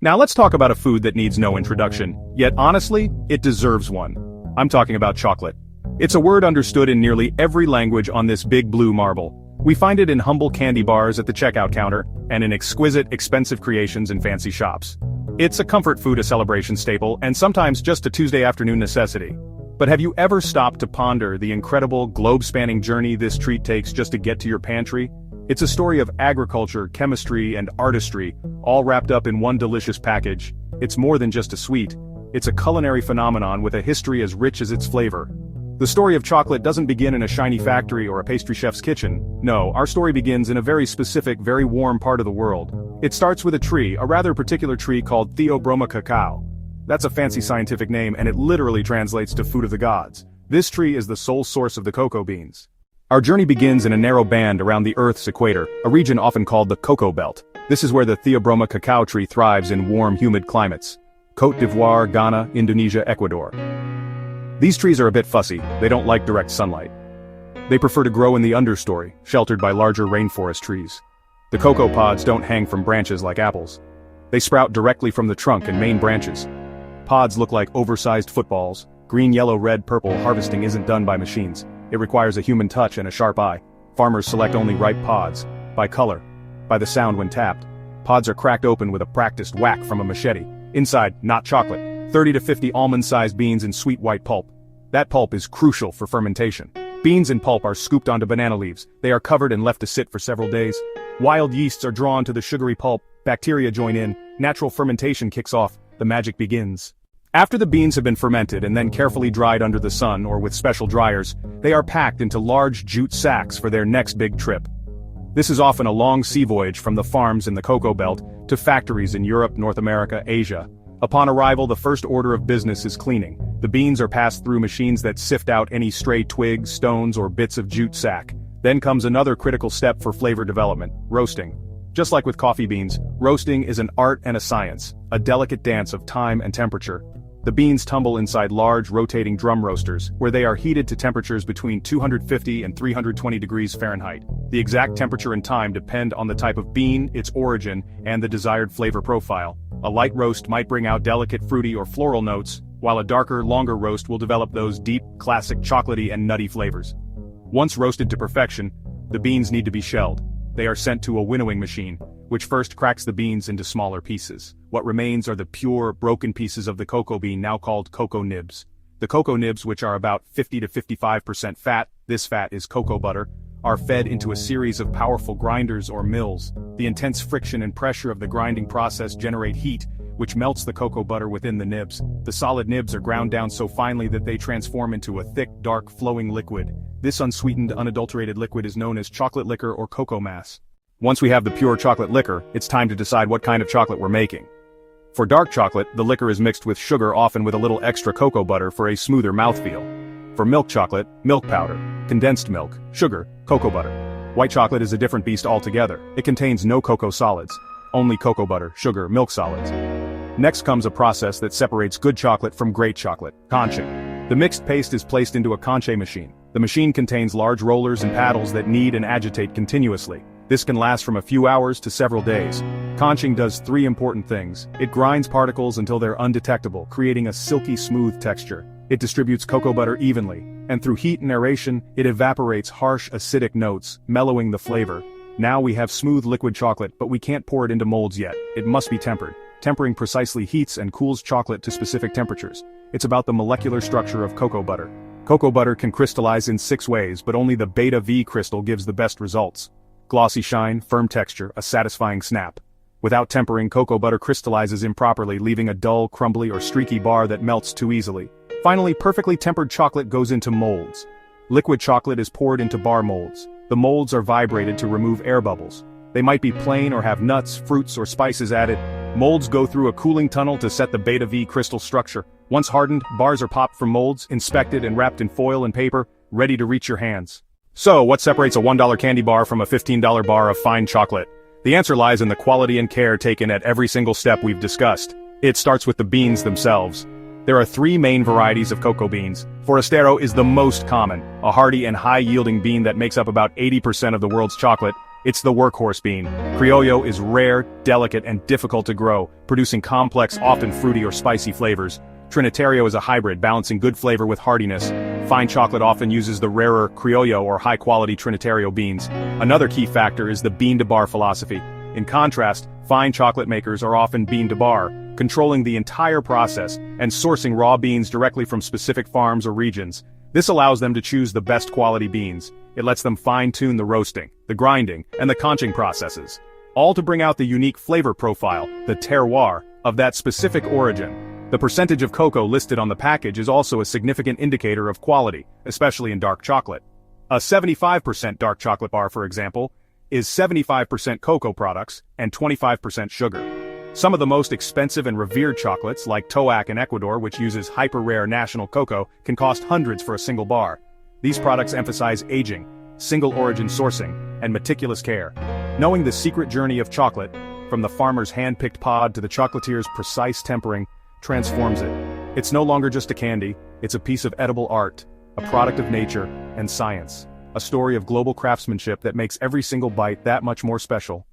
Now let's talk about a food that needs no introduction, yet honestly, it deserves one. I'm talking about chocolate. It's a word understood in nearly every language on this big blue marble. We find it in humble candy bars at the checkout counter, and in exquisite, expensive creations in fancy shops. It's a comfort food, a celebration staple, and sometimes just a Tuesday afternoon necessity. But have you ever stopped to ponder the incredible, globe-spanning journey this treat takes just to get to your pantry? It's a story of agriculture, chemistry, and artistry, all wrapped up in one delicious package. It's more than just a sweet. It's a culinary phenomenon with a history as rich as its flavor. The story of chocolate doesn't begin in a shiny factory or a pastry chef's kitchen. No, our story begins in a very specific, very warm part of the world. It starts with a tree, a rather particular tree called Theobroma cacao. That's a fancy scientific name, and it literally translates to food of the gods. This tree is the sole source of the cocoa beans. Our journey begins in a narrow band around the Earth's equator, a region often called the Cocoa Belt. This is where the Theobroma cacao tree thrives in warm, humid climates. Côte d'Ivoire, Ghana, Indonesia, Ecuador. These trees are a bit fussy, they don't like direct sunlight. They prefer to grow in the understory, sheltered by larger rainforest trees. The cocoa pods don't hang from branches like apples. They sprout directly from the trunk and main branches. Pods look like oversized footballs. Green, yellow, red, purple. Harvesting isn't done by machines. It requires a human touch and a sharp eye. Farmers select only ripe pods. By color. By the sound when tapped. Pods are cracked open with a practiced whack from a machete. Inside, not chocolate. 30 to 50 almond-sized beans in sweet white pulp. That pulp is crucial for fermentation. Beans and pulp are scooped onto banana leaves. They are covered and left to sit for several days. Wild yeasts are drawn to the sugary pulp. Bacteria join in. Natural fermentation kicks off. The magic begins. After the beans have been fermented and then carefully dried under the sun or with special dryers, they are packed into large jute sacks for their next big trip. This is often a long sea voyage from the farms in the Cocoa Belt to factories in Europe, North America, Asia. Upon arrival, the first order of business is cleaning. The beans are passed through machines that sift out any stray twigs, stones, or bits of jute sack. Then comes another critical step for flavor development: roasting. Just like with coffee beans, roasting is an art and a science, a delicate dance of time and temperature. The beans tumble inside large, rotating drum roasters, where they are heated to temperatures between 250 and 320 degrees Fahrenheit. The exact temperature and time depend on the type of bean, its origin, and the desired flavor profile. A light roast might bring out delicate fruity or floral notes, while a darker, longer roast will develop those deep, classic chocolatey and nutty flavors. Once roasted to perfection, the beans need to be shelled. They are sent to a winnowing machine, which first cracks the beans into smaller pieces. What remains are the pure, broken pieces of the cocoa bean, now called cocoa nibs. The cocoa nibs, which are about 50 to 55% fat, this fat is cocoa butter, are fed into a series of powerful grinders or mills. The intense friction and pressure of the grinding process generate heat, which melts the cocoa butter within the nibs. The solid nibs are ground down so finely that they transform into a thick, dark, flowing liquid. This unsweetened, unadulterated liquid is known as chocolate liquor or cocoa mass. Once we have the pure chocolate liquor, it's time to decide what kind of chocolate we're making. For dark chocolate, the liquor is mixed with sugar, often with a little extra cocoa butter for a smoother mouthfeel. For milk chocolate, milk powder, condensed milk, sugar, cocoa butter. White chocolate is a different beast altogether. It contains no cocoa solids, only cocoa butter, sugar, milk solids. Next comes a process that separates good chocolate from great chocolate: conching. The mixed paste is placed into a conche machine. The machine contains large rollers and paddles that knead and agitate continuously. This can last from a few hours to several days. Conching does three important things. It grinds particles until they're undetectable, creating a silky smooth texture. It distributes cocoa butter evenly, and through heat and aeration, it evaporates harsh acidic notes, mellowing the flavor. Now we have smooth liquid chocolate, but we can't pour it into molds yet. It must be tempered. Tempering precisely heats and cools chocolate to specific temperatures. It's about the molecular structure of cocoa butter. Cocoa butter can crystallize in 6 ways, but only the beta V crystal gives the best results. Glossy shine, firm texture, a satisfying snap. Without tempering, cocoa butter crystallizes improperly, leaving a dull, crumbly, or streaky bar that melts too easily. Finally, perfectly tempered chocolate goes into molds. Liquid chocolate is poured into bar molds. The molds are vibrated to remove air bubbles. They might be plain or have nuts, fruits, or spices added. Molds go through a cooling tunnel to set the beta V crystal structure. Once hardened, bars are popped from molds, inspected and wrapped in foil and paper, ready to reach your hands. So, what separates a $1 candy bar from a $15 bar of fine chocolate? The answer lies in the quality and care taken at every single step we've discussed. It starts with the beans themselves. There are 3 main varieties of cocoa beans. Forastero is the most common, a hardy and high-yielding bean that makes up about 80% of the world's chocolate. It's the workhorse bean. Criollo is rare, delicate, and difficult to grow, producing complex, often fruity or spicy flavors. Trinitario is a hybrid, balancing good flavor with hardiness. Fine chocolate often uses the rarer Criollo or high-quality Trinitario beans. Another key factor is the bean-to-bar philosophy. In contrast, fine chocolate makers are often bean-to-bar, controlling the entire process and sourcing raw beans directly from specific farms or regions. This allows them to choose the best quality beans. It lets them fine-tune the roasting, the grinding, and the conching processes, all to bring out the unique flavor profile, the terroir, of that specific origin. The percentage of cocoa listed on the package is also a significant indicator of quality, especially in dark chocolate. A 75% dark chocolate bar, for example, is 75% cocoa products and 25% sugar. Some of the most expensive and revered chocolates, like Toac in Ecuador, which uses hyper-rare national cocoa, can cost hundreds for a single bar. These products emphasize aging, single-origin sourcing, and meticulous care. Knowing the secret journey of chocolate, from the farmer's hand-picked pod to the chocolatier's precise tempering, transforms it. It's no longer just a candy, it's a piece of edible art, a product of nature and science. A story of global craftsmanship that makes every single bite that much more special.